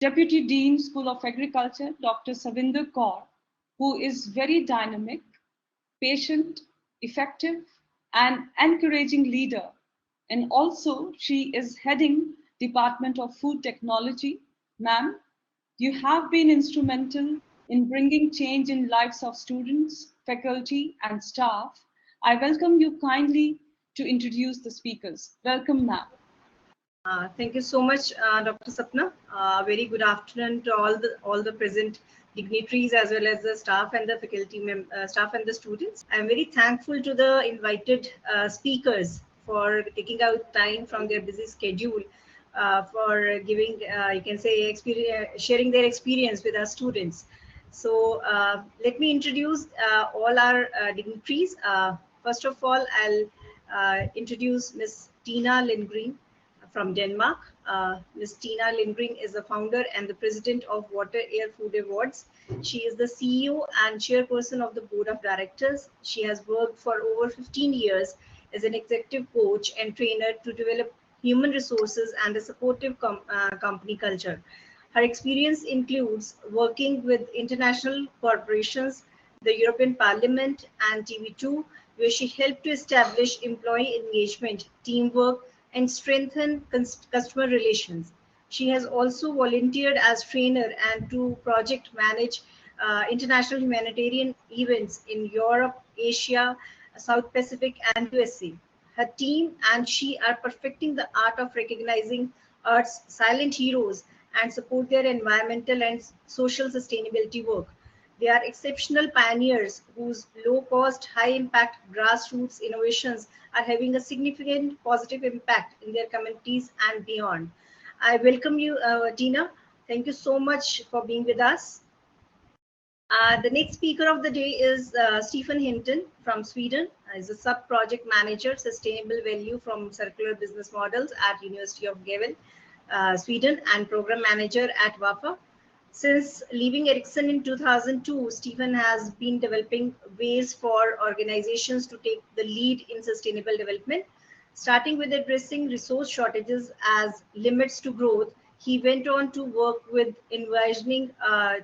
Deputy Dean, School of Agriculture, Dr. Savinder Kaur, who is very dynamic, patient, effective, and encouraging leader. And also, she is heading Department of Food Technology. Ma'am, you have been instrumental in bringing change in lives of students, faculty, and staff. I welcome you kindly to introduce the speakers. Welcome, ma'am. Thank you so much, Dr. Sapna. Very good afternoon to all the present dignitaries as well as the staff and the faculty staff and the students. I'm very thankful to the invited speakers for taking out time from their busy schedule for giving, you can say, sharing their experience with our students. So let me introduce all our dignitaries. First of all, I'll introduce Ms. Tina Lindgren from Denmark. Ms. Tina Lindgren is the founder and the president of Water Air Food Awards. She is the CEO and chairperson of the board of directors. She has worked for over 15 years as an executive coach and trainer to develop human resources and a supportive company culture. Her experience includes working with international corporations, the European Parliament, and TV2, where she helped to establish employee engagement, teamwork, and strengthen customer relations. She has also volunteered as trainer and to project manage international humanitarian events in Europe, Asia, South Pacific, and USA. Her team and she are perfecting the art of recognizing Earth's silent heroes and support their environmental and social sustainability work. They are exceptional pioneers whose low-cost, high-impact grassroots innovations are having a significant positive impact in their communities and beyond. I welcome you, Tina. Thank you so much for being with us. The next speaker of the day is Stephen Hinton from Sweden. He's a sub-project manager, sustainable value from circular business models at University of Gävle, Sweden, and program manager at WAFA. Since leaving Ericsson in 2002, Stephen has been developing ways for organizations to take the lead in sustainable development. Starting with addressing resource shortages as limits to growth, he went on to work with envisioning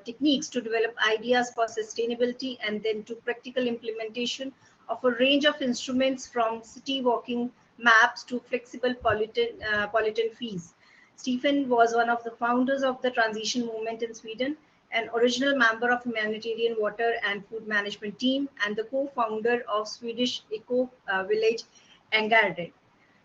techniques to develop ideas for sustainability and then to practical implementation of a range of instruments from city walking maps to flexible pollutant fees. Stephen was one of the founders of the transition movement in Sweden, an original member of humanitarian water and food management team, and the co-founder of Swedish eco village Angarde.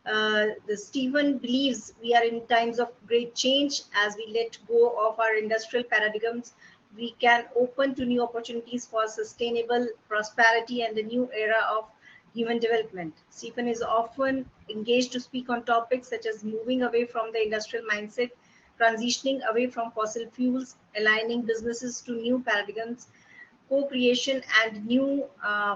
The Stephen believes we are in times of great change. As we let go of our industrial paradigms, we can open to new opportunities for sustainable prosperity and a new era of human development. Stephen is often engaged to speak on topics such as moving away from the industrial mindset, transitioning away from fossil fuels, aligning businesses to new paradigms, co-creation and new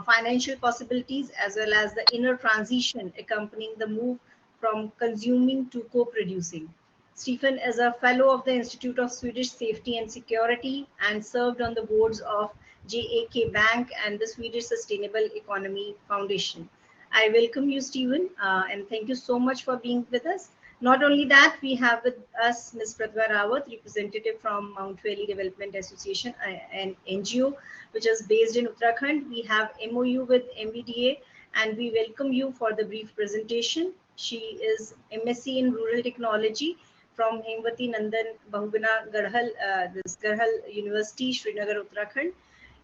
financial possibilities, as well as the inner transition accompanying the move from consuming to co-producing. Stephen is a fellow of the Institute of Swedish Safety and Security and served on the boards of JAK Bank and the Swedish Sustainable Economy Foundation. I welcome you, Stephen, and thank you so much for being with us. Not only that, we have with us Ms. Pratibha Rawat, representative from Mount Valley Development Association, an NGO which is based in Uttarakhand. We have MOU with MBDA, and we welcome you for the brief presentation. She is MSc in Rural Technology from Hemwati Nandan Bahuguna Garhal University, Srinagar, Uttarakhand.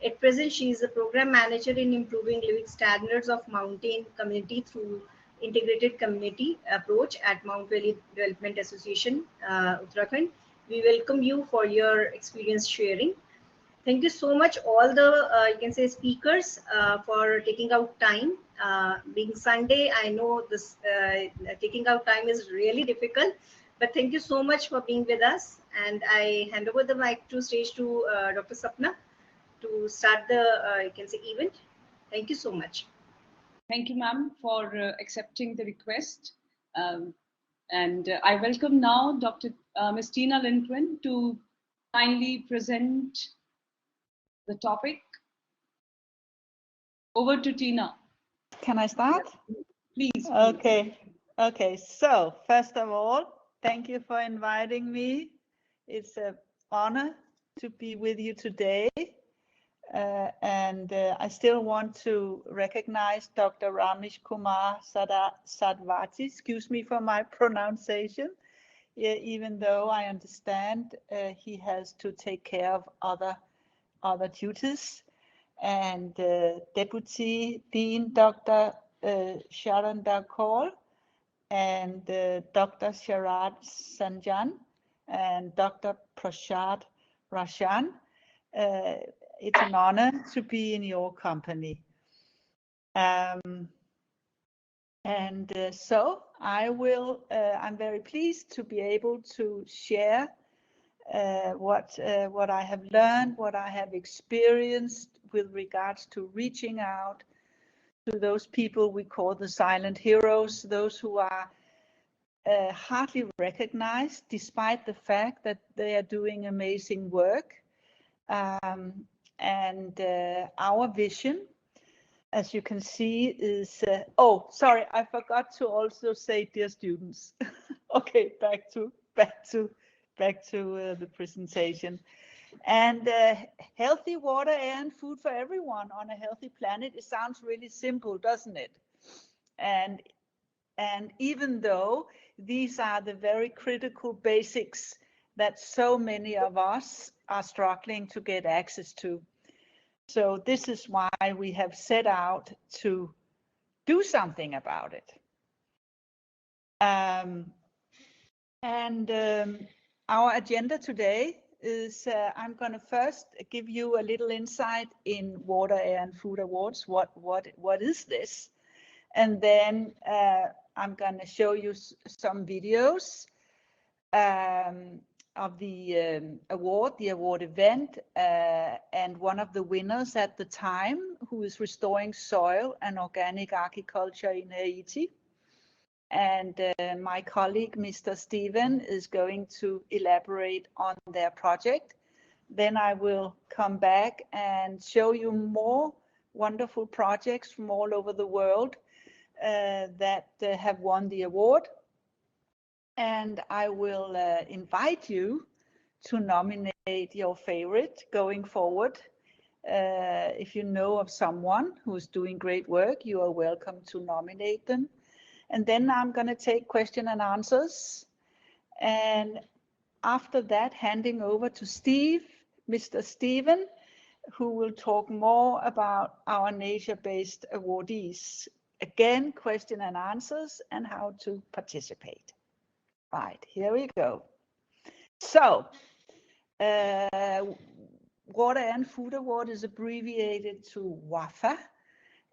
At present, she is a program manager in improving living standards of mountain community through integrated community approach at Mount Valley Development Association, Uttarakhand. We welcome you for your experience sharing. Thank you so much, all the you can say speakers, for taking out time. Being Sunday, I know this taking out time is really difficult, but thank you so much for being with us. And I hand over the mic to stage to Dr. Sapna to start the you can say event. Thank you so much. Thank you, ma'am, for accepting the request. And I welcome now Dr. Ms. Tina Lindgren to kindly present the topic. Over to Tina. Can I start? Please. Okay. So first of all, thank you for inviting me. It's an honor to be with you today. I still want to recognize Dr. Ramesh Kumar Sadvati. Excuse me for my pronunciation. Yeah, even though I understand he has to take care of other duties. And Deputy Dean Dr. Sharon Kaur and Dr. Sharad Sanjan and Dr. Prashad Rashan. It's an honor to be in your company. So I'm very pleased to be able to share what I have learned, what I have experienced with regards to reaching out to those people we call the silent heroes, those who are hardly recognized despite the fact that they are doing amazing work. Our vision, as you can see, is oh, sorry, I forgot to also say, dear students. Okay, back to the presentation. And healthy water, air, and food for everyone on a healthy planet. It sounds really simple, doesn't it? And even though these are the very critical basics that so many of us are struggling to get access to. So this is why we have set out to do something about it. Our agenda today is I'm going to first give you a little insight in Water, Air and Food Awards. What is this? And then I'm going to show you some videos of the award event, and one of the winners at the time, who is restoring soil and organic agriculture in Haiti. And my colleague, Mr. Stephen, is going to elaborate on their project. Then I will come back and show you more wonderful projects from all over the world that have won the award. And I will invite you to nominate your favorite going forward. If you know of someone who is doing great work, you are welcome to nominate them. And then I'm going to take question and answers. And after that, handing over to Mr. Stephen, who will talk more about our nature-based awardees. Again, question and answers and how to participate. Right, here we go. So, Water and Food Award is abbreviated to WAFA.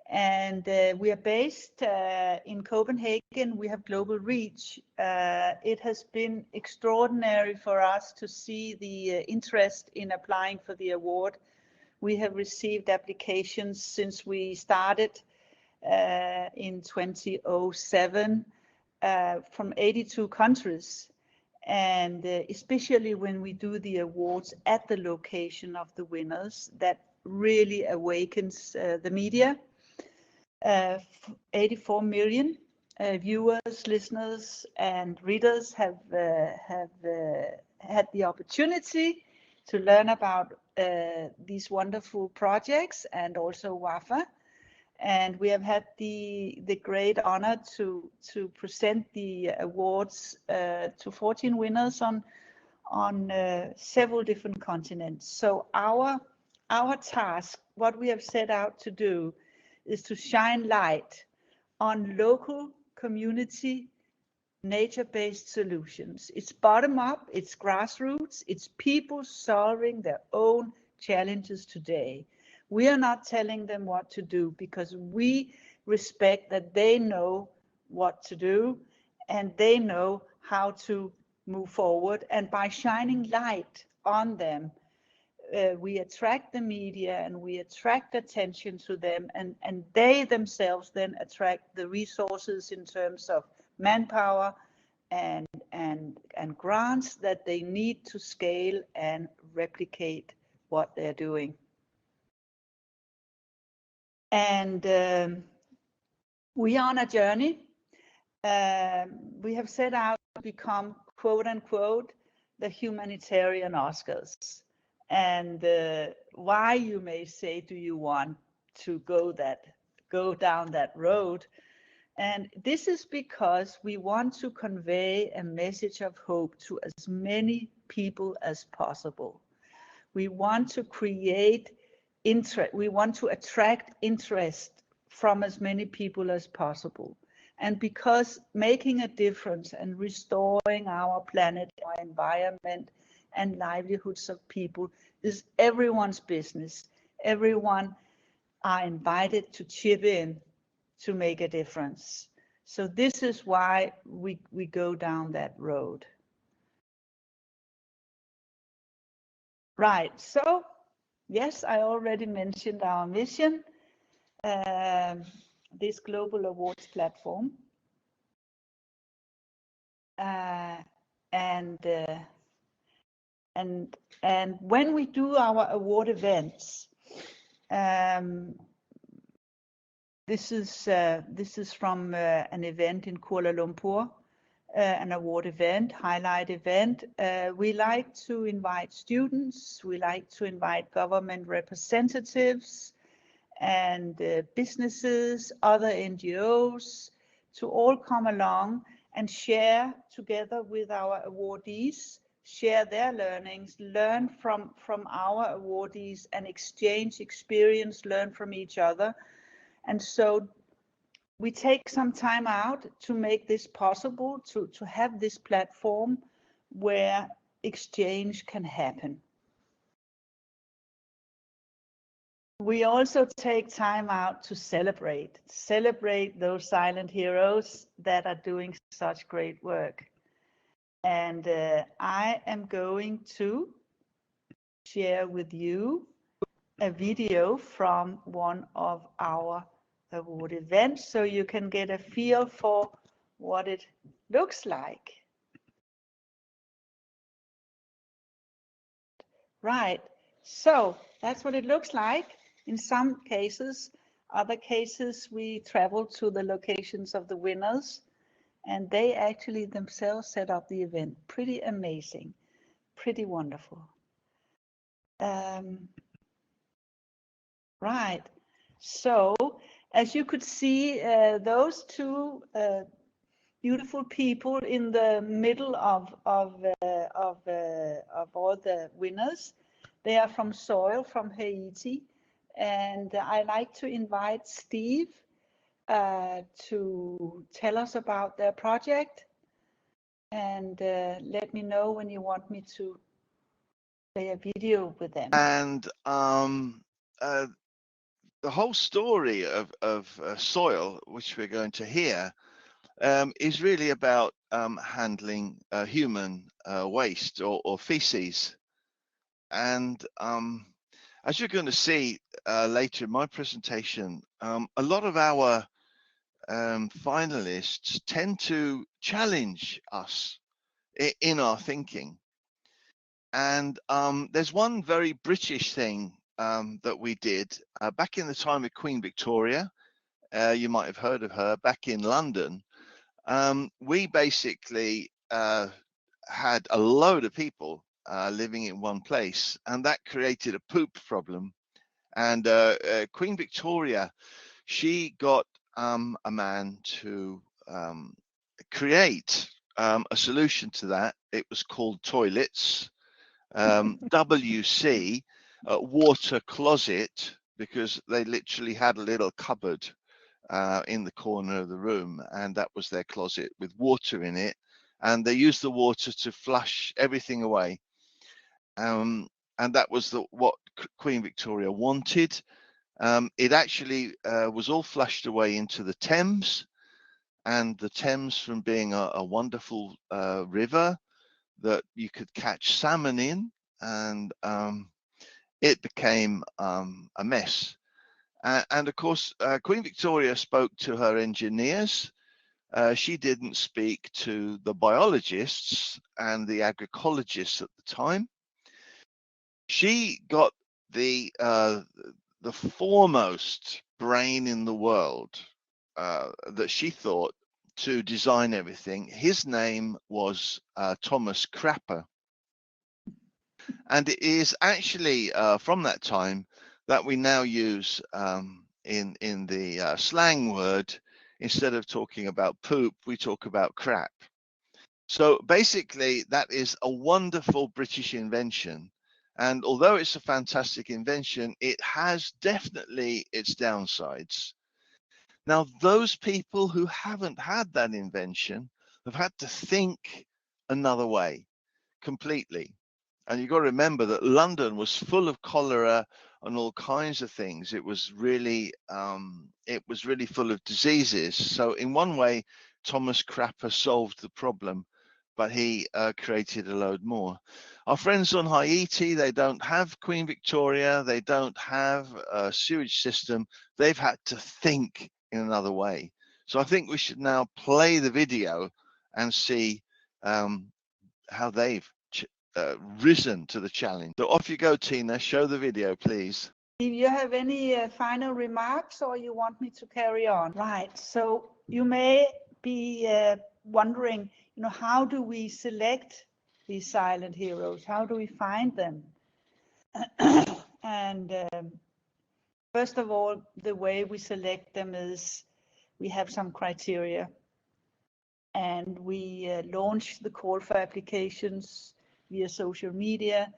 And we are based in Copenhagen. We have global reach. It has been extraordinary for us to see the interest in applying for the award. We have received applications since we started in 2007 from 82 countries. And especially when we do the awards at the location of the winners, that really awakens the media. 84 million viewers, listeners, and readers have had the opportunity to learn about these wonderful projects and also WAFA. And we have had the great honor to present the awards to 14 winners on several different continents. So our task, what we have set out to do, is to shine light on local community nature-based solutions. It's bottom up, it's grassroots, it's people solving their own challenges today. We are not telling them what to do because we respect that they know what to do and they know how to move forward. And by shining light on them, we attract the media and we attract attention to them, and they themselves then attract the resources in terms of manpower and grants that they need to scale and replicate what they're doing. And we are on a journey. We have set out to become, quote unquote, the humanitarian Oscars. And why, you may say, do you want to go down that road? And this is because we want to convey a message of hope to as many people as possible. We want to create interest, we want to attract interest from as many people as possible. And because making a difference and restoring our planet, our environment, and livelihoods of people is everyone's business. Everyone are invited to chip in to make a difference. So this is why we go down that road. Right, so yes, I already mentioned our mission, this global awards platform. And when we do our award events, this is from an event in Kuala Lumpur, an award event, highlight event. We like to invite students, we like to invite government representatives and businesses, other NGOs, to all come along and share together with our awardees, share their learnings, learn from our awardees and exchange experience, learn from each other. And so we take some time out to make this possible, to have this platform where exchange can happen. We also take time out to celebrate those silent heroes that are doing such great work. And I am going to share with you a video from one of our award events so you can get a feel for what it looks like. Right, so that's what it looks like in some cases. Other cases we travel to the locations of the winners and they actually themselves set up the event. Pretty amazing, pretty wonderful. Right, so as you could see, those two beautiful people in the middle of all the winners, they are from Soil, from Haiti. And I like to invite Steve to tell us about their project. And let me know when you want me to play a video with them. And the whole story of Soil, which we're going to hear, is really about handling human waste or feces. And as you're going to see later in my presentation, a lot of our finalists tend to challenge us in our thinking. And there's one very British thing that we did back in the time of Queen Victoria. You might have heard of her back in London. We basically had a load of people living in one place, and that created a poop problem. And Queen Victoria, she got a man to create a solution to that. It was called toilets, WC, water closet, because they literally had a little cupboard in the corner of the room, and that was their closet with water in it, and they used the water to flush everything away. And that was what Queen Victoria wanted. It actually was all flushed away into the Thames, and the Thames, from being a wonderful river that you could catch salmon in, and it became a mess. And of course, Queen Victoria spoke to her engineers. She didn't speak to the biologists and the agroecologists at the time. She got the foremost brain in the world that she thought to design everything. His name was Thomas Crapper. And it is actually from that time that we now use in the slang word, instead of talking about poop, we talk about crap. So basically, that is a wonderful British invention. And although it's a fantastic invention, it has definitely its downsides. Now, those people who haven't had that invention have had to think another way completely. And you've got to remember that London was full of cholera and all kinds of things. It was really full of diseases. So in one way, Thomas Crapper solved the problem, but he created a load more. Our friends on Haiti, they don't have Queen Victoria. They don't have a sewage system. They've had to think in another way. So I think we should now play the video and see how they've risen to the challenge. So off you go, Tina. Show the video, please. Do you have any final remarks, or you want me to carry on? Right. So you may be wondering, how do we select these silent heroes? How do we find them? And first of all, the way we select them is we have some criteria, and we launch the call for applications via social media,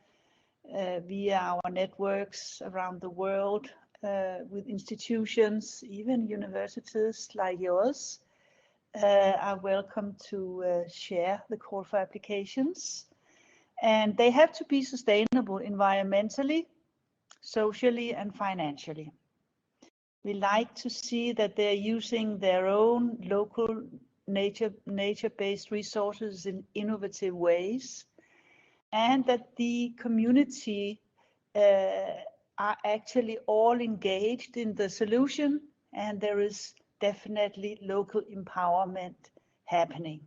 via our networks around the world, with institutions, even universities like yours are welcome to share the call for applications. And they have to be sustainable environmentally, socially, and financially. We like to see that they're using their own local nature-based resources in innovative ways, and that the community are actually all engaged in the solution, and there is definitely local empowerment happening.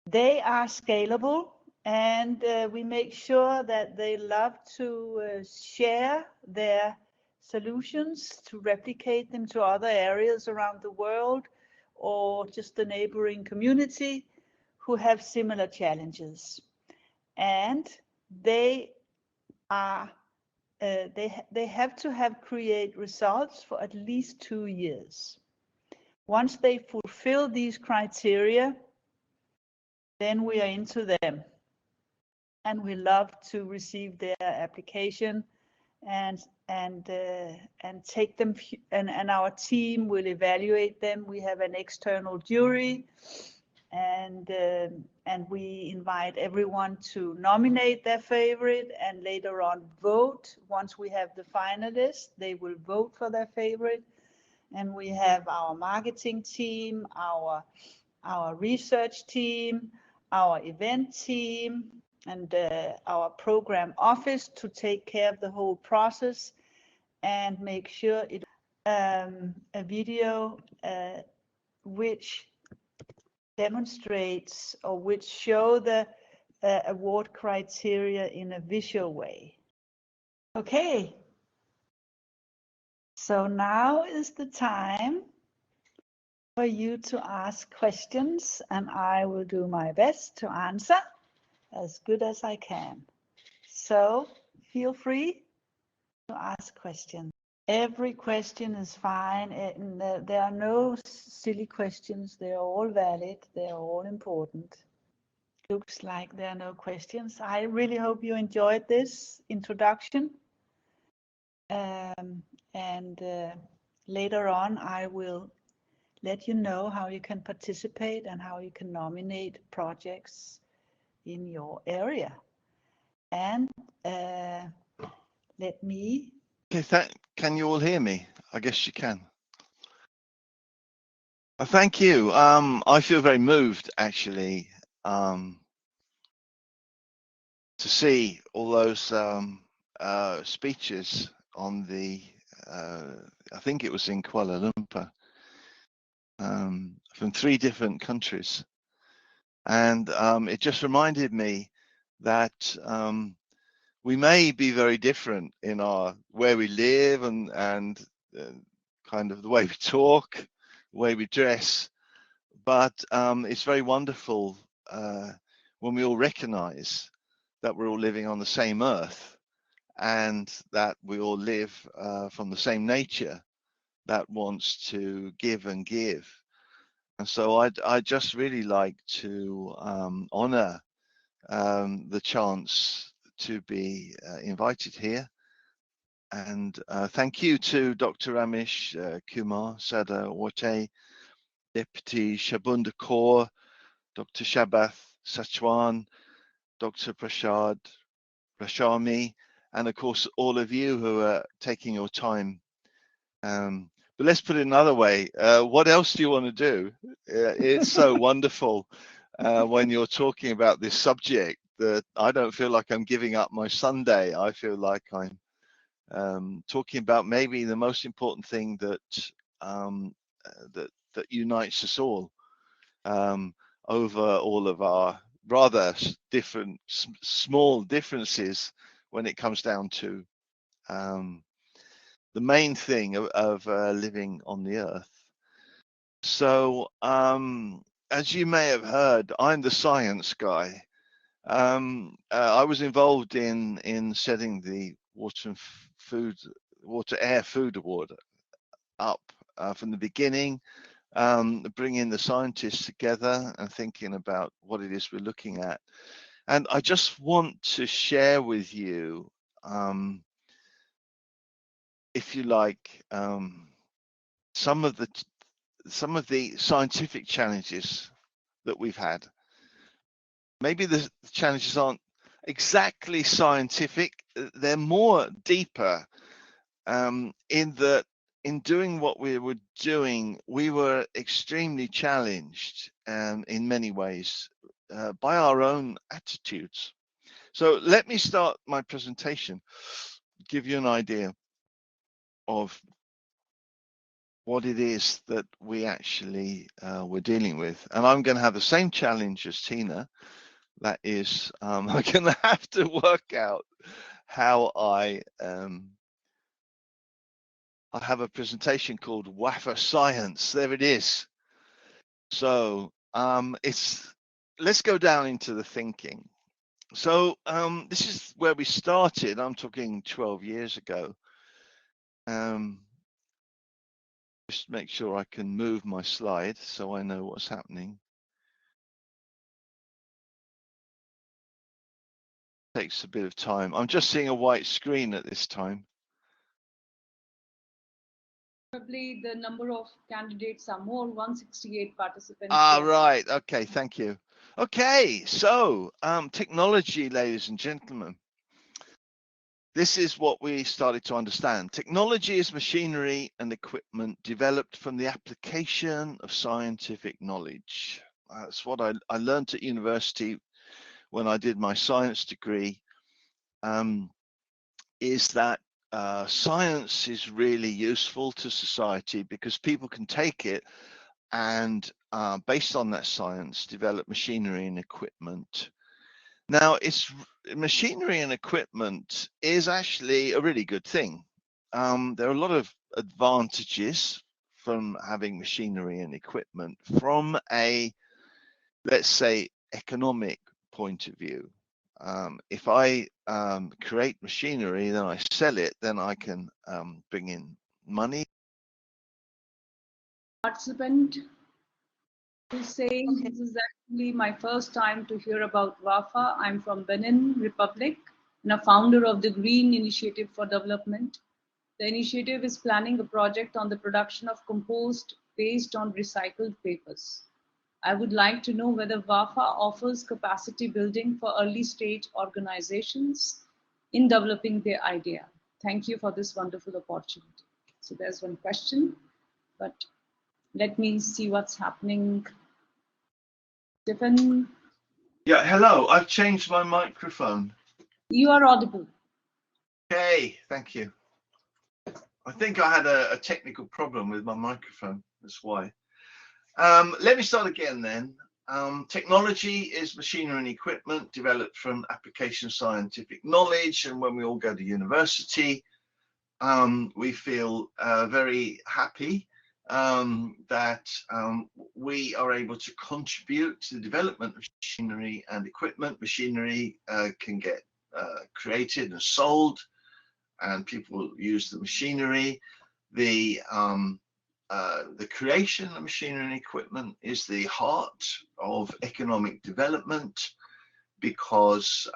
They are scalable, and we make sure that they love to share their solutions, to replicate them to other areas around the world, or just the neighboring community who have similar challenges. And they are they have to have create results for at least 2 years. Once they fulfill these criteria, then we are into them, and we love to receive their application and take them, and our team will evaluate them. We have an external jury, and we invite everyone to nominate their favorite and later on vote. Once we have the finalists, they will vote for their favorite, and we have our marketing team, our research team, our event team, and our program office to take care of the whole process and make sure it a video which demonstrates or which show the award criteria in a visual way. Okay, so now is the time for you to ask questions, and I will do my best to answer as good as I can. So feel free to ask questions. Every question is fine, and there are no silly questions. They are all valid. They are all important. Looks like there are no questions. I really hope you enjoyed this introduction. And later on, I will let you know how you can participate and how you can nominate projects in your area. And let me. Okay, can you all hear me? I guess you can. Thank you. I feel very moved, actually, to see all those speeches on the, I think it was in Kuala Lumpur, from 3 different countries. And it just reminded me that we may be very different in where we live and kind of the way we talk, the way we dress, but it's very wonderful when we all recognize that we're all living on the same earth, and that we all live from the same nature that wants to give and give. And so I just really like to honor the chance to be invited here. And thank you to Dr. Ramesh Kumar Sadawate, Deputy Shabunda Kaur, Dr. Shabath Sachwan, Dr. Prashad Rashami, and of course all of you who are taking your time. But let's put it another way. What else do you want to do? It's so wonderful when you're talking about this subject that I don't feel like I'm giving up my Sunday. I feel like I'm talking about maybe the most important thing that that unites us all over all of our rather different, small differences when it comes down to the main thing of living on the earth. So, as you may have heard, I'm the science guy. I was involved in setting the Water Air Food Award up from the beginning, bringing the scientists together and thinking about what it is we're looking at. And I just want to share with you, if you like, some of the scientific challenges that we've had. Maybe the challenges aren't exactly scientific; they're more deeper. In that, in doing what we were doing, we were extremely challenged, in many ways, by our own attitudes. So let me start my presentation, give you an idea of what it is that we actually were dealing with. And I'm going to have the same challenge as Tina. That is, I'm going to have to work out how I have a presentation called Wafer Science. There it is. So let's go down into the thinking. So this is where we started. I'm talking 12 years ago. Just make sure I can move my slide so I know what's happening. Takes a bit of time. I'm just seeing a white screen at this time. Probably the number of candidates are more, 168 participants. Right. Okay, thank you. Okay, so technology, ladies and gentlemen. This is what we started to understand. Technology is machinery and equipment developed from the application of scientific knowledge. That's what I learned at university when I did my science degree, is that science is really useful to society because people can take it and based on that science, develop machinery and equipment. Now, machinery and equipment is actually a really good thing. There are a lot of advantages from having machinery and equipment from a, let's say, economic point of view. If I create machinery, then I sell it, then I can bring in money. Participant who's saying this is actually my first time to hear about WAFA. I'm from Benin Republic and a founder of the Green Initiative for Development. The initiative is planning a project on the production of compost based on recycled papers. I would like to know whether WAFA offers capacity building for early stage organizations in developing their idea. Thank you for this wonderful opportunity. So there's one question, but let me see what's happening. Stephen? Yeah, hello. I've changed my microphone. You are audible. Okay, thank you. I think I had a technical problem with my microphone. That's why. Let me start again then. Technology is machinery and equipment developed from application scientific knowledge. And when we all go to university, we feel very happy that we are able to contribute to the development of machinery and equipment. Machinery can get created and sold, and people use the machinery. The creation of machinery and equipment is the heart of economic development, because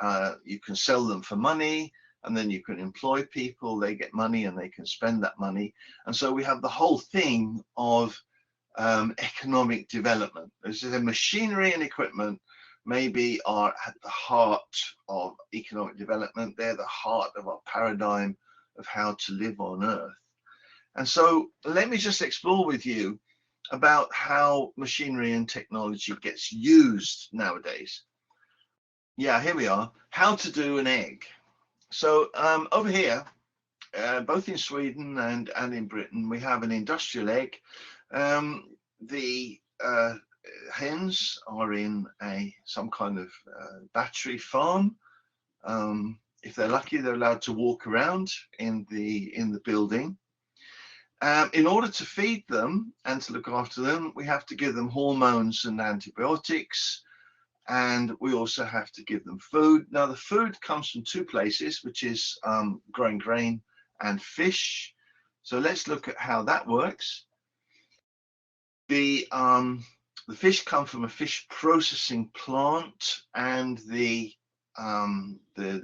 you can sell them for money, and then you can employ people, they get money and they can spend that money. And so we have the whole thing of economic development. As I said, machinery and equipment maybe are at the heart of economic development. They're the heart of our paradigm of how to live on Earth. And so let me just explore with you about how machinery and technology gets used nowadays. Yeah, here we are. How to do an egg. So over here, both in Sweden and in Britain, we have an industrial egg. The hens are in some kind of battery farm. If they're lucky, they're allowed to walk around in the building. In order to feed them and to look after them, we have to give them hormones and antibiotics. And we also have to give them food. Now, the food comes from two places, which is growing grain and fish. So let's look at how that works. The fish come from a fish processing plant, and the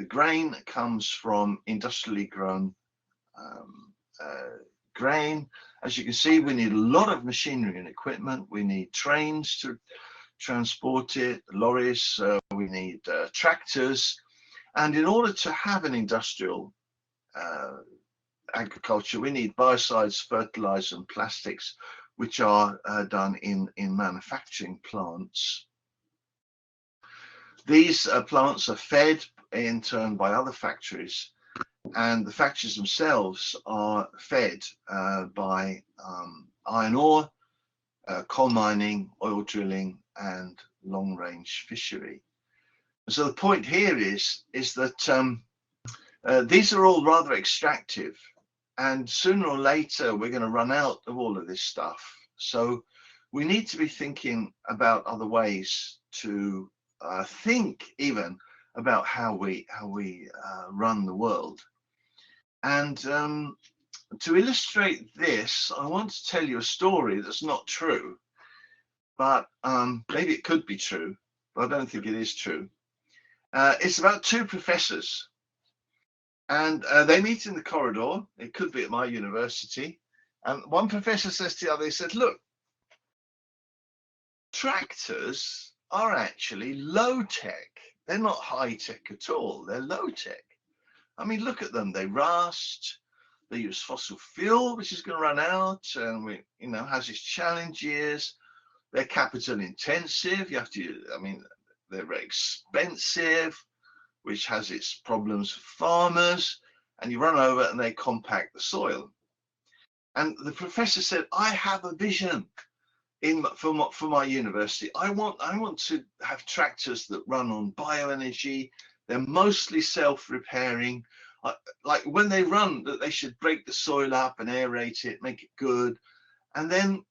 grain comes from industrially grown grain. As you can see, we need a lot of machinery and equipment. We need trains to transport it, lorries, we need tractors. And in order to have an industrial agriculture, we need biocides, fertilizer, and plastics, which are done in manufacturing plants. These plants are fed in turn by other factories, and the factories themselves are fed by iron ore, coal mining, oil drilling, and long-range fishery. So the point here is that these are all rather extractive, and sooner or later we're going to run out of all of this stuff. So we need to be thinking about other ways to think even about how we run the world. And to illustrate this, I want to tell you a story that's not true, but maybe it could be true, but I don't think it is true. It's about two professors, and they meet in the corridor. It could be at my university. And one professor says to the other, he said, look, tractors are actually low tech. They're not high tech at all. They're low tech. I mean, look at them. They rust. They use fossil fuel, which is going to run out, and has its challenges. They're capital intensive. You have to, they're very expensive, which has its problems for farmers, and you run over and they compact the soil. And the professor said, I have a vision for my university. I want to have tractors that run on bioenergy. They're mostly self-repairing. Like when they run, that they should break the soil up and aerate it, make it good. And then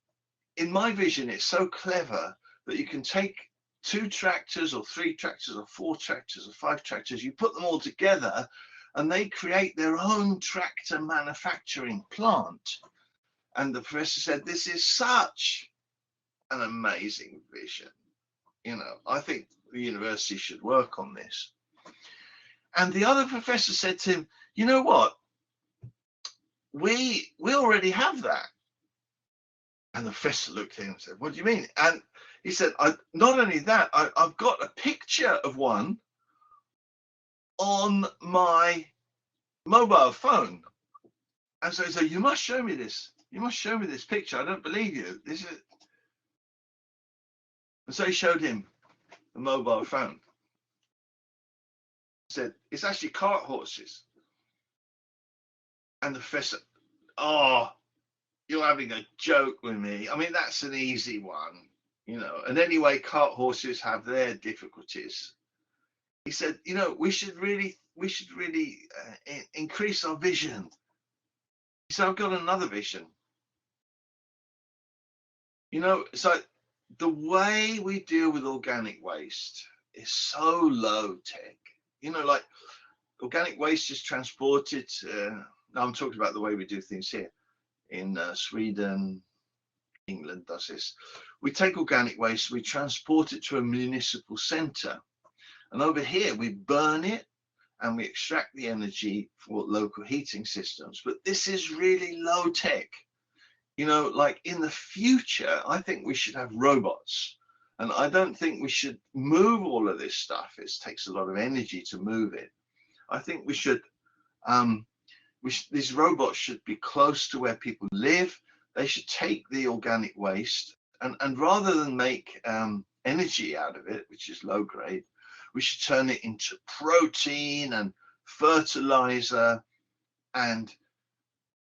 in my vision, it's so clever that you can take 2 tractors or 3 tractors or 4 tractors or 5 tractors, you put them all together and they create their own tractor manufacturing plant. And the professor said, this is such an amazing vision. I think the university should work on this. And the other professor said to him, you know what? We already have that. And the professor looked at him and said, what do you mean? And he said, not only that, I've got a picture of one on my mobile phone. And so he said, you must show me this. You must show me this picture. I don't believe you. This is. And so he showed him the mobile phone. He said, it's actually cart horses. And the professor, oh, you're having a joke with me. I mean, that's an easy one, And anyway, cart horses have their difficulties. He said, we should really increase our vision. He said, I've got another vision. You know, so the way we deal with organic waste is so low tech. You know, like organic waste is transported. Now I'm talking about the way we do things here in Sweden. England does this. We take organic waste, we transport it to a municipal centre, and over here we burn it and we extract the energy for local heating systems. But this is really low tech. You know, like in the future, I think we should have robots. And I don't think we should move all of this stuff. It takes a lot of energy to move it. I think we should, these robots should be close to where people live. They should take the organic waste and rather than make energy out of it, which is low grade, we should turn it into protein and fertilizer, and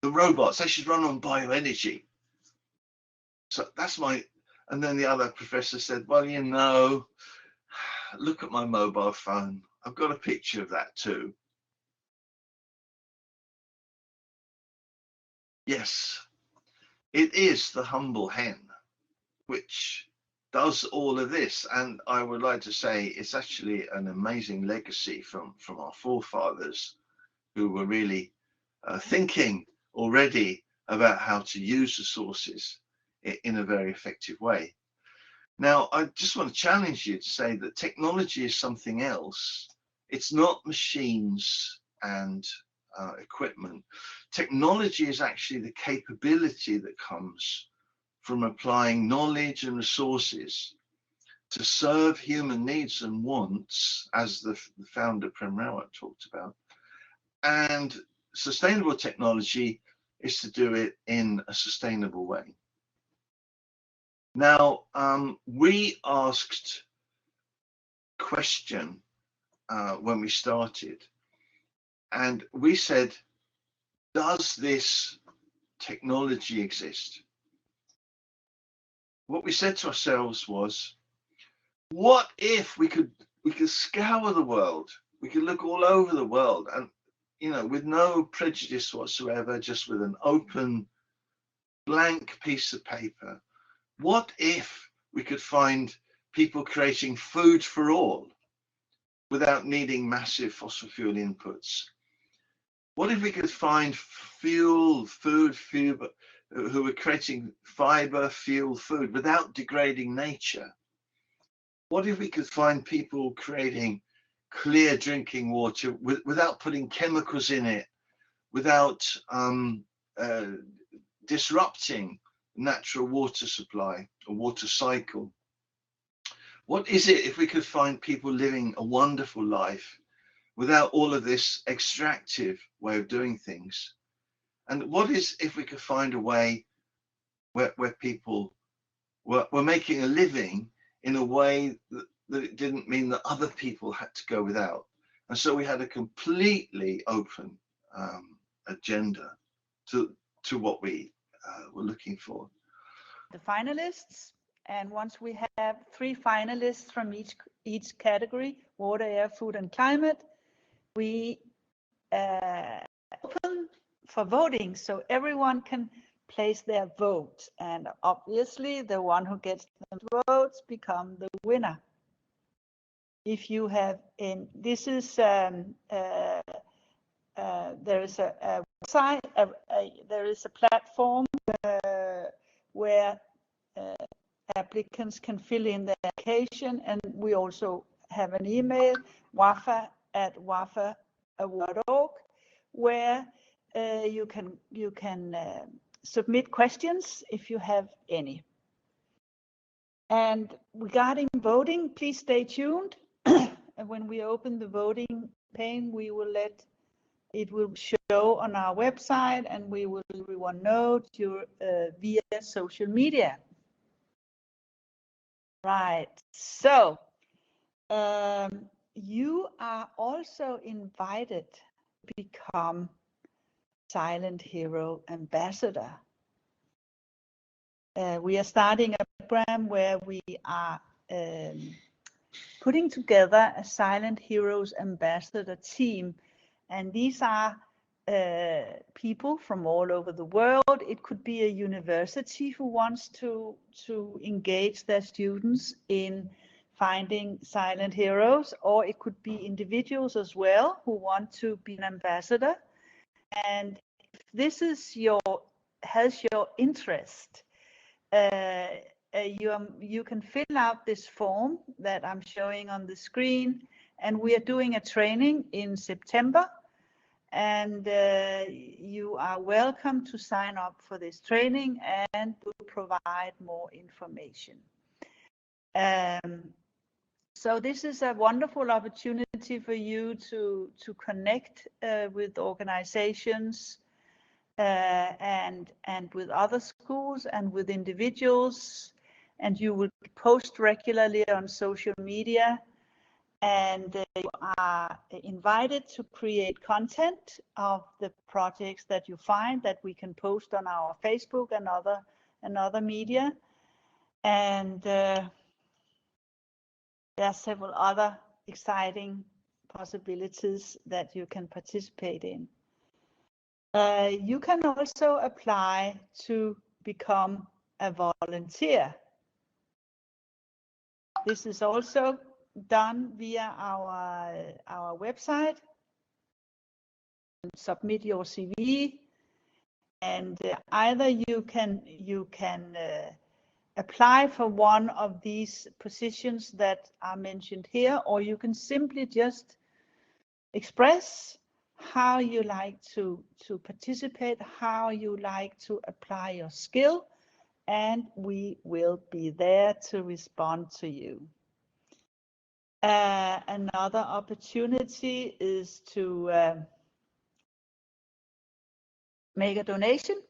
the robots, they should run on bioenergy. So that's my, and then the other professor said, well, you know, look at my mobile phone. I've got a picture of that too. Yes, it is the humble hen, which does all of this. And I would like to say it's actually an amazing legacy from our forefathers who were really thinking already about how to use the sources in a very effective way. Now, I just want to challenge you to say that technology is something else. It's not machines and equipment. Technology is actually the capability that comes from applying knowledge and resources to serve human needs and wants, as the founder Prem Rawat talked about. And sustainable technology is to do it in a sustainable way. Now, we asked a question when we started, and we said, does this technology exist? What we said to ourselves was, what if we could scour the world? We could look all over the world, and you know, with no prejudice whatsoever, just with an open, blank piece of paper. What if we could find people creating food for all without needing massive fossil fuel inputs? What if we could find food who were creating fiber, fuel, food without degrading nature? What if we could find people creating clear drinking water without putting chemicals in it, without disrupting natural water supply or water cycle? What is it if we could find people living a wonderful life without all of this extractive way of doing things? And what is if we could find a way where people were making a living in a way that it didn't mean that other people had to go without? And so we had a completely open agenda to what we were looking for. The finalists, and once we have 3 finalists from each category, water, air, food, and climate, we open for voting, so everyone can place their vote, and obviously the one who gets the votes become the winner. If you have this is there is a website, there is a platform where applicants can fill in their application, and we also have an email, wafa@wafa.org, where you can submit questions if you have any. And regarding voting, please stay tuned. And when we open the voting pane, it will show on our website, and we will let everyone know via social media. Right. So you are also invited to become Silent Hero Ambassador. We are starting a program where we are putting together a Silent Heroes Ambassador team, and these are people from all over the world. It could be a university who wants to engage their students in finding silent heroes, or it could be individuals as well who want to be an ambassador. And if this is has your interest, you can fill out this form that I'm showing on the screen, and we are doing a training in September, and you are welcome to sign up for this training, and we'll provide more information. So this is a wonderful opportunity for you to connect with organizations and with other schools and with individuals, and you will post regularly on social media, and you are invited to create content of the projects that you find that we can post on our Facebook and other media. And there are several other exciting possibilities that you can participate in. You can also apply to become a volunteer. This is also done via our website. Submit your CV, and either you can apply for one of these positions that are mentioned here, or you can simply just express how you like to participate, how you like to apply your skill, and we will be there to respond to you. Another opportunity is to make a donation.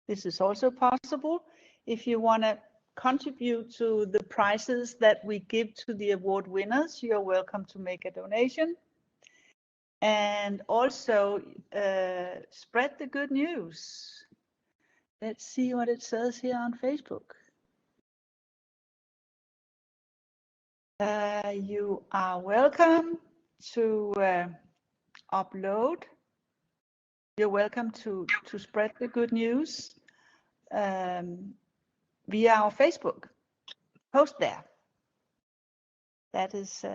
This is also possible. If you want to contribute to the prizes that we give to the award winners, you're welcome to make a donation. And also spread the good news. Let's see what it says here on Facebook. You are welcome to upload. You're welcome to spread the good news via our Facebook. Post there. That is,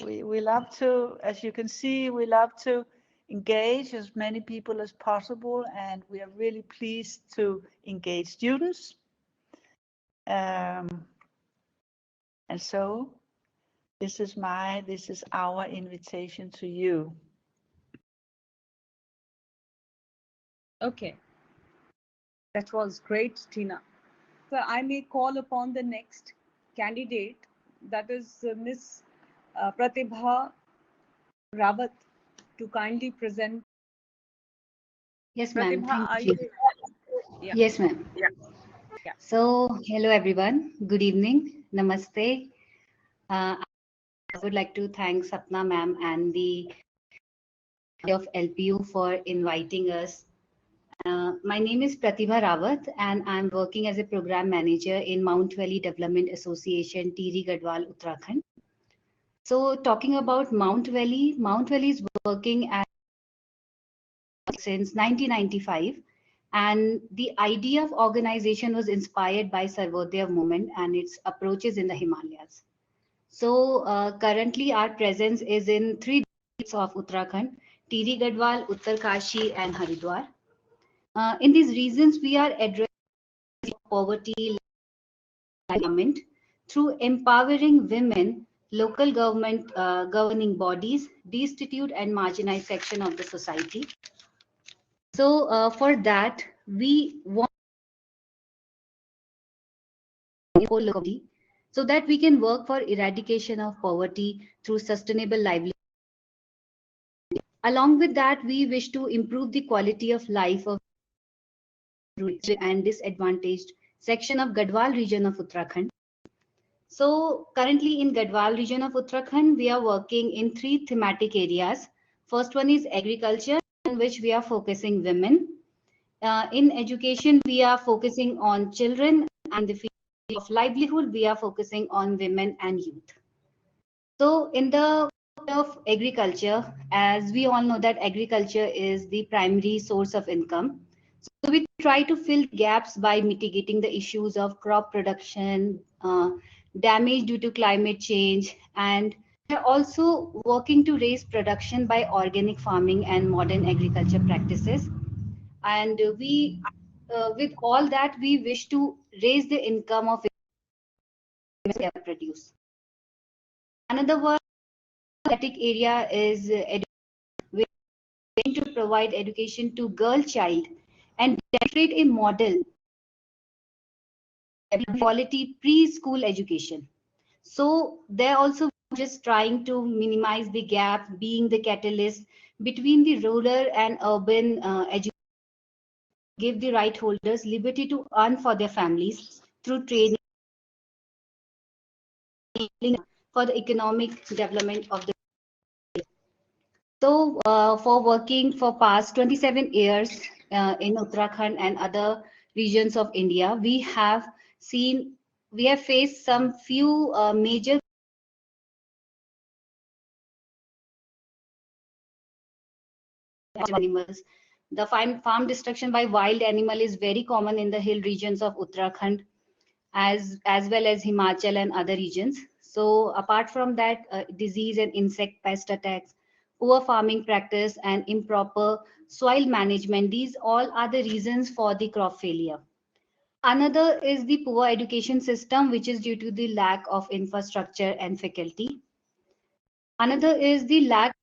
we love to, as you can see, we love to engage as many people as possible, and we are really pleased to engage students. And so this is our invitation to you. Okay, that was great, Tina. So I may call upon the next candidate, that is Miss Pratibha Rawat, to kindly present. Yes, ma'am. Pratibha, Thank you. Yeah. Yes, ma'am. Yeah. So, hello everyone. Good evening. Namaste. I would like to thank Sapna ma'am and the of LPU for inviting us. My name is Pratibha Rawat, and I'm working as a program manager in Mount Valley Development Association, Tiri Gadwal, Uttarakhand. So, talking about Mount Valley is working since 1995. And the idea of organization was inspired by Sarvodaya movement and its approaches in the Himalayas. So currently our presence is in 3 districts of Uttarakhand: Tiri Gadwal, Uttarkashi, and Haridwar. In these regions, we are addressing poverty government through empowering women, local government governing bodies, destitute and marginalized section of the society. So for that, we want so that we can work for eradication of poverty through sustainable livelihood. Along with that, we wish to improve the quality of life of and disadvantaged section of Gadwal region of Uttarakhand. So currently in Gadwal region of Uttarakhand, we are working in 3 thematic areas. First one is agriculture, in which we are focusing women. In education, we are focusing on children, and the field of livelihood, we are focusing on women and youth. So in the of agriculture, as we all know that agriculture is the primary source of income. So we try to fill gaps by mitigating the issues of crop production, damage due to climate change, and we're also working to raise production by organic farming and modern agriculture practices. And with all that, we wish to raise the income of they produce. Another one athletic area is we're going to provide education to girl child and demonstrate a model quality preschool education. So they're also just trying to minimize the gap, being the catalyst between the rural and urban education, give the right holders liberty to earn for their families through training for the economic development of the. So for working for past 27 years in Uttarakhand and other regions of India, we have faced some few major animals. The farm destruction by wild animal is very common in the hill regions of Uttarakhand as well as Himachal and other regions. So apart from that, disease and insect pest attacks, poor farming practice and improper soil management, these all are the reasons for the crop failure. Another is the poor education system, which is due to the lack of infrastructure and faculty. Another is the lack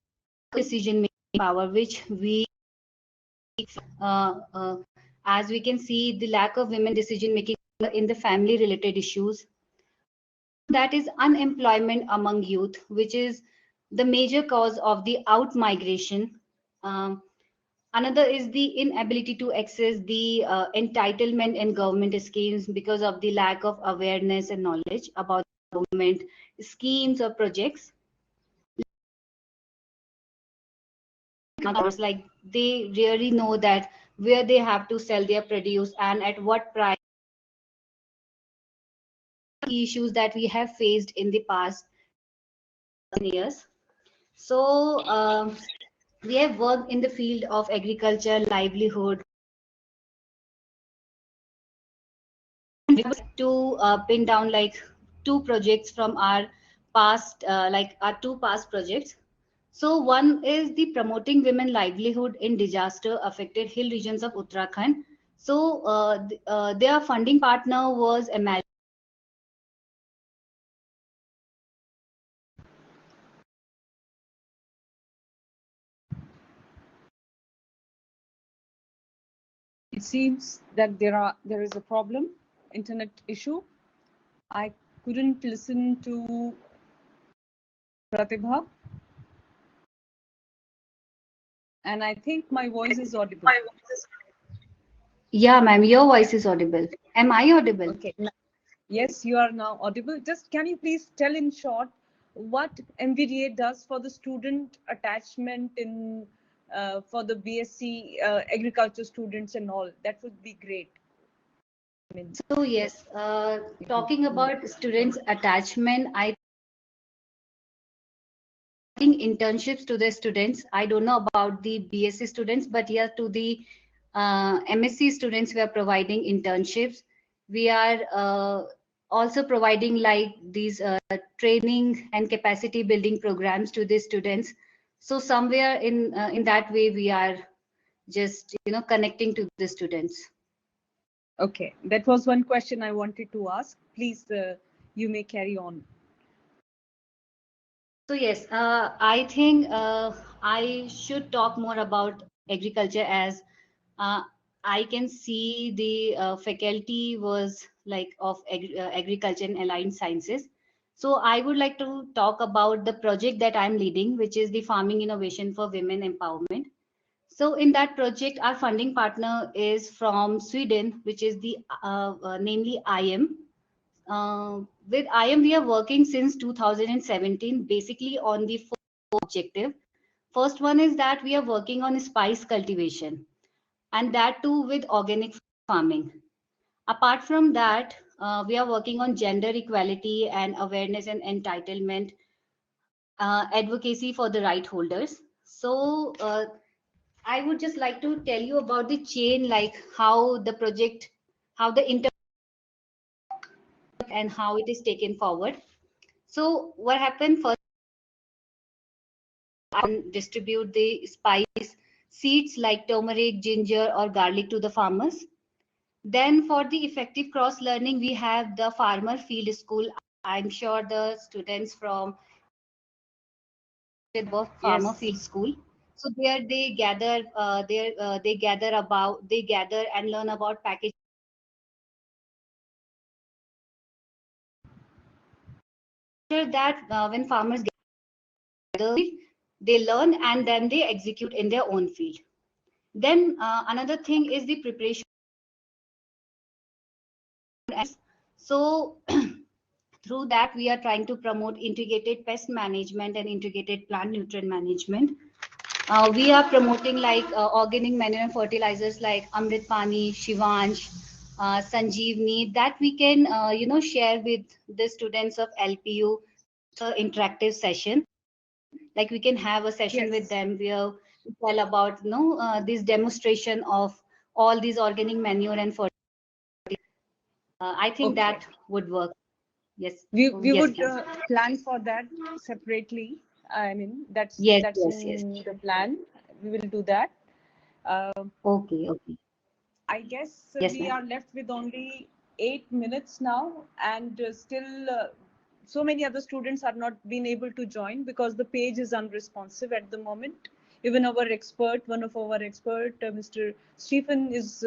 of decision making power, which we uh, uh, as we can see, the lack of women decision making in the family related issues. That is unemployment among youth, which is the major cause of the out migration. Um, Another is the inability to access the entitlement and government schemes because of the lack of awareness and knowledge about government schemes or projects. Like they really know that where they have to sell their produce and at what price. Issues that we have faced in the past years. So we have worked in the field of agriculture, livelihood, to pin down like two projects from our past, like our two past projects. So one is the promoting women livelihood in disaster affected hill regions of Uttarakhand. So their funding partner was America. It seems that there is a problem, internet issue. I couldn't listen to Pratibha, and I think my voice is audible. Yeah, ma'am, your voice is audible. Am I audible? Okay. Yes, you are now audible. Just can you please tell in short what MVDA does for the student attachment in for the BSc agriculture students and all? That would be great. So yes, talking about students attachment, I think internships to the students. I don't know about the BSc students, but yeah, to the MSc students, we are providing internships. We are also providing like these training and capacity building programs to the students. So somewhere in that way, we are just connecting to the students. Okay, that was one question I wanted to ask. Please, you may carry on. So yes, I think I should talk more about agriculture as uh, I can see the faculty was like of agriculture and allied sciences. So I would like to talk about the project that I'm leading, which is the farming innovation for women empowerment. So in that project, our funding partner is from Sweden, which is the namely IM. With IM, we are working since 2017, basically on the four objective. First one is that we are working on spice cultivation, and that too with organic farming. Apart from that, we are working on gender equality and awareness and entitlement advocacy for the right holders. So I would just like to tell you about the chain, like how the project, how the inter and how it is taken forward. So what happened first, distribute the spice seeds like turmeric, ginger, or garlic to the farmers. Then for the effective cross learning, we have the farmer field school. I'm sure the students from the farmer Yes. field school. So there they gather and learn about packaging. After that, when farmers gather, they learn and then they execute in their own field. Then another thing is the preparation. So through that, we are trying to promote integrated pest management and integrated plant nutrient management. We are promoting like organic manure and fertilizers like Amrit Pani, Shivansh, Sanjeevni, that we can share with the students of LPU interactive session. Like we can have a session with Yes. them where we tell about this demonstration of all these organic manure and fertilizer. I think Okay. that would work. Yes. We Yes, would please. plan for that separately. I mean, Yes, that's yes, yes. in the plan. We will do that. Okay, okay. I guess Yes, we ma'am. are left with only 8 minutes now, and still so many other students are not being able to join because the page is unresponsive at the moment. Even our expert, one of our expert, Mr. Stephen, is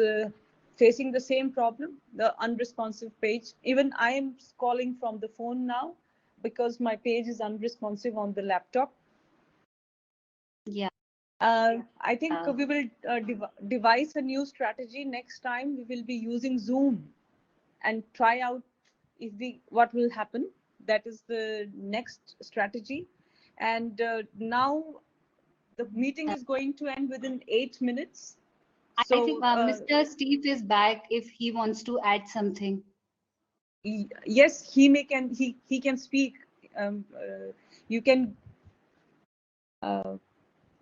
facing the same problem, the unresponsive page. Even I am calling from the phone now because my page is unresponsive on the laptop. Yeah. I think we will devise a new strategy next time. We will be using Zoom and try out if we what will happen. That is the next strategy. And now the meeting is going to end within 8 minutes. I think So Mr. Steve is back if he wants to add something. yes, he can speak. You can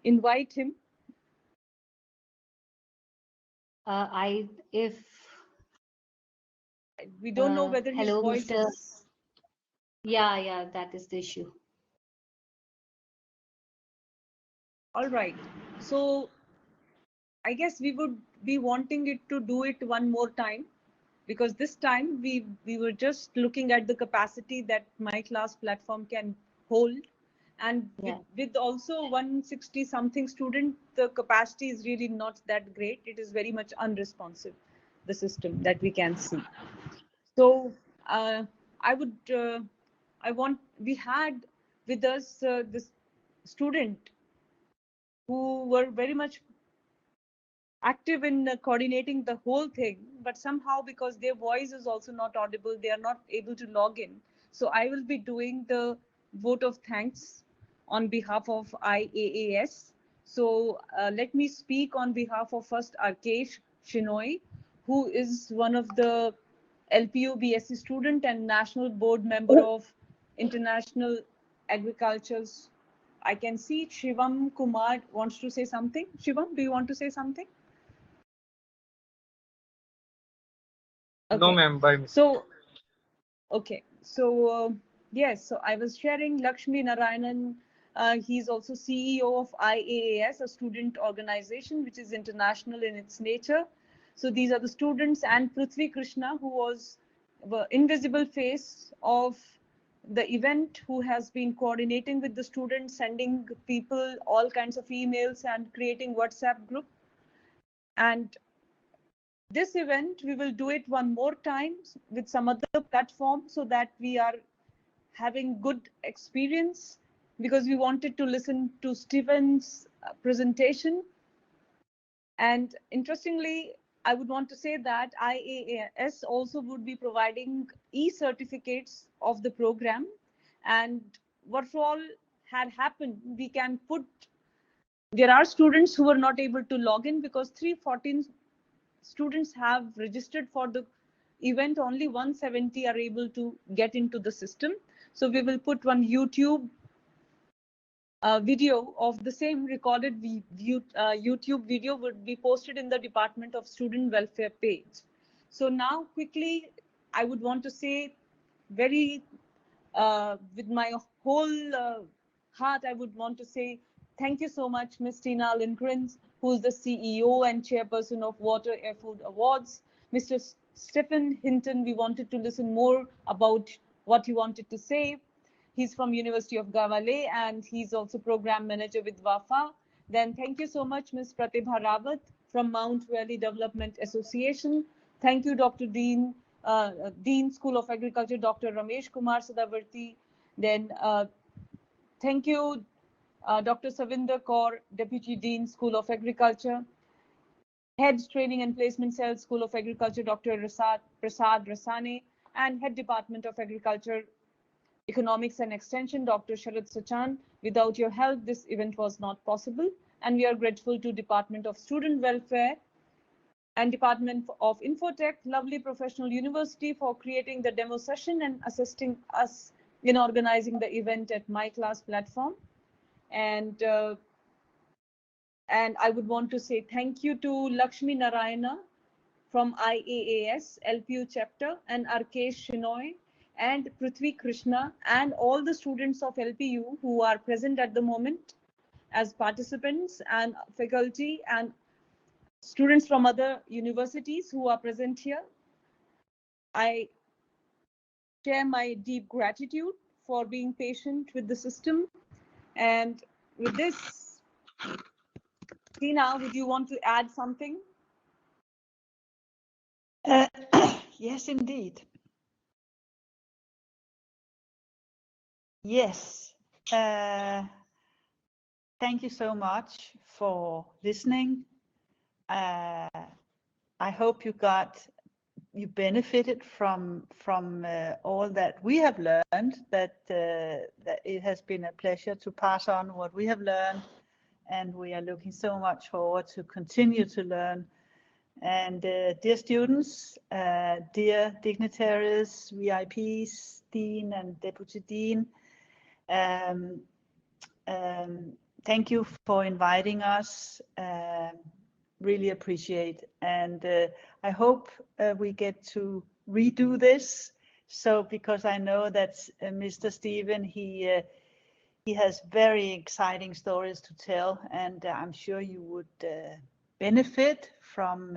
invite him. I if We don't know whether his hello, voice Mr. is Yeah, that is the issue. all right. So I guess we would be wanting it to do it one more time because this time we were just looking at the capacity that my class platform can hold, and Yeah. with also 160 something student, the capacity is really not that great. It is very much unresponsive, the system that we can see. So I would I want we had with us this student who were very much active in coordinating the whole thing, but somehow because their voice is also not audible, they are not able to log in. So I will be doing the vote of thanks on behalf of IAAS. So let me speak on behalf of first Arkesh Shinoy, who is one of the LPU BSc student and national board member of International Agriculture's. I can see Shivam Kumar wants to say something. Shivam, do you want to say something? No, Okay. ma'am, by me. So, okay. So, yes, so I was sharing Lakshmi Narayanan. He's also CEO of IAAS, a student organization which is international in its nature. So these are the students, and Prithvi Krishna, who was the invisible face of the event, who has been coordinating with the students, sending people all kinds of emails and creating WhatsApp group. And this event, we will do it one more time with some other platform so that we are having good experience, because we wanted to listen to Stephen's presentation. And interestingly, I would want to say that IAAS also would be providing e-certificates of the program. And what all had happened, we can put, there are students who were not able to log in because 314 students have registered for the event. Only 170 are able to get into the system. So we will put one YouTube video of the same recorded YouTube video would be posted in the Department of Student Welfare page. So now quickly, I would want to say very with my whole heart, I would want to say thank you so much, Ms. Tina Lindgren, who's the CEO and chairperson of Water Air Food Awards. Mr. Stephen Hinton, we wanted to listen more about what he wanted to say. He's from University of Gawale and he's also program manager with WAFA. Then thank you so much, Ms. Pratibha Rawat from Mount Valley Development Association. Thank you, Dr. Dean, Dean School of Agriculture, Dr. Ramesh Kumar Sadavarti. Then thank you, Dr. Savinder Kaur, Deputy Dean, School of Agriculture. Head Training and Placement Cell, School of Agriculture, Dr. Prasad Rasane, and Head Department of Agriculture, Economics and Extension, Dr. Sharad Sachan. Without your help, this event was not possible. And we are grateful to Department of Student Welfare and Department of Infotech, lovely professional university, for creating the demo session and assisting us in organizing the event at My Class platform. And I would want to say thank you to Lakshmi Narayana from IAAS, LPU chapter, and Arkesh Shinoy, and Prithvi Krishna, and all the students of LPU who are present at the moment as participants, and faculty and students from other universities who are present here. I share my deep gratitude for being patient with the system. And with this, Tina, would you want to add something? Yes, indeed. Yes. Thank you so much for listening. I hope you benefited from all that we have learned, that it has been a pleasure to pass on what we have learned, and we are looking so much forward to continue to learn. And dear students, dear dignitaries, VIPs, Dean and Deputy Dean, thank you for inviting us. Really appreciate, and I hope we get to redo this. So, because I know that Mr. Stephen, he has very exciting stories to tell, and I'm sure you would benefit from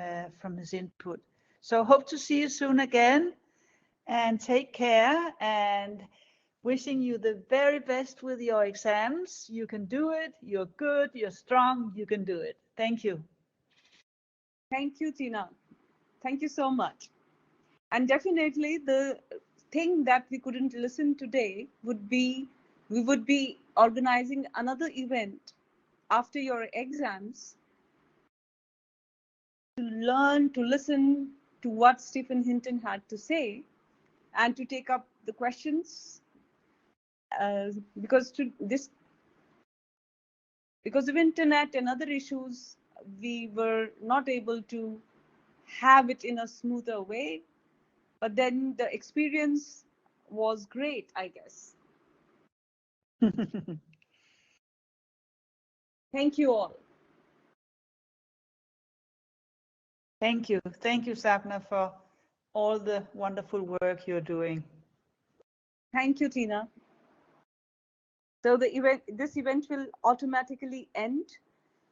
his input. So, hope to see you soon again, and take care, and wishing you the very best with your exams. You can do it. You're good. You're strong. You can do it. Thank you. Thank you, Tina. Thank you so much. And definitely the thing that we couldn't listen today would be, we would be organizing another event after your exams to learn, to listen to what Stephen Hinton had to say and to take up the questions because of internet and other issues, we were not able to have it in a smoother way. But then the experience was great, I guess. Thank you all. Thank you. Thank you, Sapna, for all the wonderful work you're doing. Thank you, Tina. So this event will automatically end.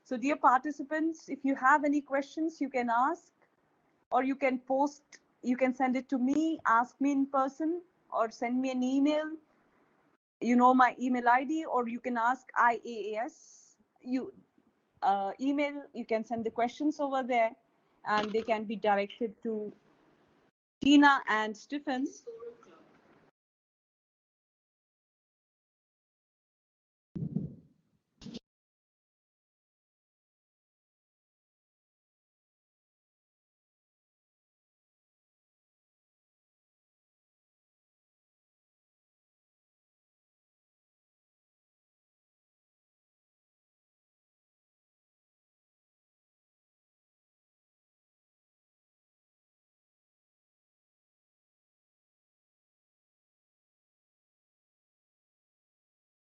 So dear participants, if you have any questions, you can ask, or you can post, you can send it to me, ask me in person, or send me an email. You know my email ID, or you can ask IAAS. Email, you can send the questions over there, and they can be directed to Tina and Stephen.